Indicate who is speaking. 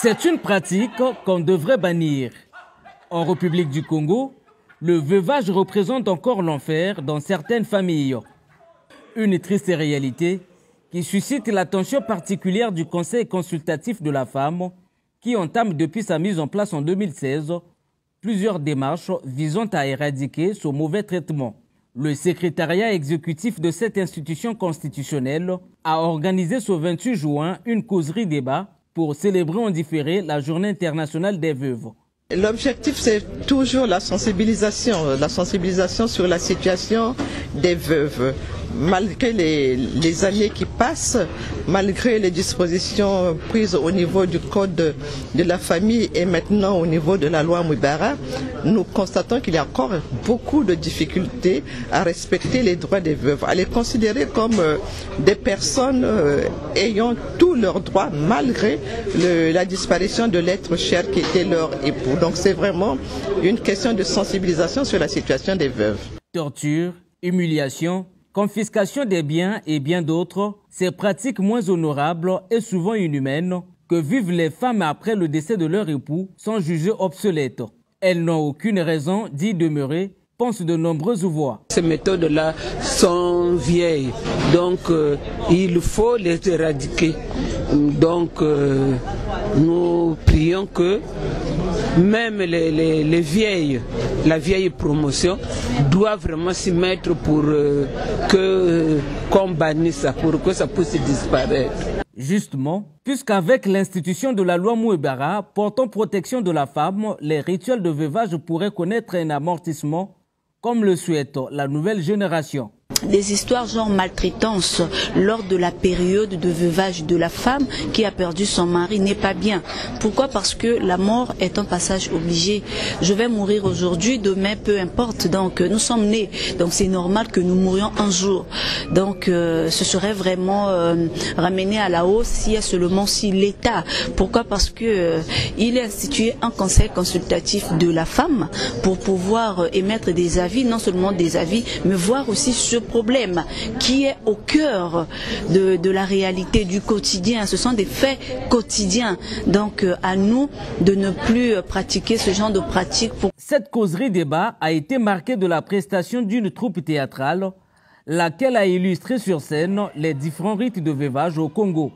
Speaker 1: C'est une pratique qu'on devrait bannir. En République du Congo, le veuvage représente encore l'enfer dans certaines familles. Une triste réalité qui suscite l'attention particulière du Conseil consultatif de la femme qui entame depuis sa mise en place en 2016 plusieurs démarches visant à éradiquer ce mauvais traitement. Le secrétariat exécutif de cette institution constitutionnelle a organisé ce 28 juin une causerie débat pour célébrer en différé la Journée internationale des veuves.
Speaker 2: L'objectif, c'est toujours la sensibilisation sur la situation des veuves. Malgré les années qui passent, malgré les dispositions prises au niveau du Code de la famille et maintenant au niveau de la loi Mouibara, nous constatons qu'il y a encore beaucoup de difficultés à respecter les droits des veuves, à les considérer comme des personnes ayant tous leurs droits malgré la disparition de l'être cher qui était leur époux. Donc c'est vraiment une question de sensibilisation sur la situation des veuves.
Speaker 1: Torture, humiliation, confiscation des biens et bien d'autres, ces pratiques moins honorables et souvent inhumaines que vivent les femmes après le décès de leur époux sont jugées obsolètes. Elles n'ont aucune raison d'y demeurer, pensent de nombreuses voix.
Speaker 3: Ces méthodes-là sont vieilles, donc il faut les éradiquer. Donc nous prions que même les vieilles, la vieille promotion doit vraiment s'y mettre pour qu'on bannisse ça, pour que ça puisse disparaître.
Speaker 1: Justement, puisqu'avec l'institution de la loi Mouibara portant protection de la femme, les rituels de veuvage pourraient connaître un amortissement, comme le souhaite la nouvelle génération.
Speaker 4: Des histoires genre maltraitance lors de la période de veuvage de la femme qui a perdu son mari n'est pas bien. Pourquoi? Parce que la mort est un passage obligé. Je vais mourir aujourd'hui, demain, peu importe. Donc nous sommes nés, donc c'est normal que nous mourions un jour. Donc ce serait vraiment ramené à la hausse si seulement si l'État. Pourquoi? Parce que il est institué un conseil consultatif de la femme pour pouvoir émettre des avis, non seulement des avis, mais voir aussi ce problème qui est au cœur de la réalité du quotidien. Ce sont des faits quotidiens. Donc à nous de ne plus pratiquer ce genre de pratiques.
Speaker 1: Cette causerie débat a été marquée de la prestation d'une troupe théâtrale, laquelle a illustré sur scène les différents rites de veuvage au Congo.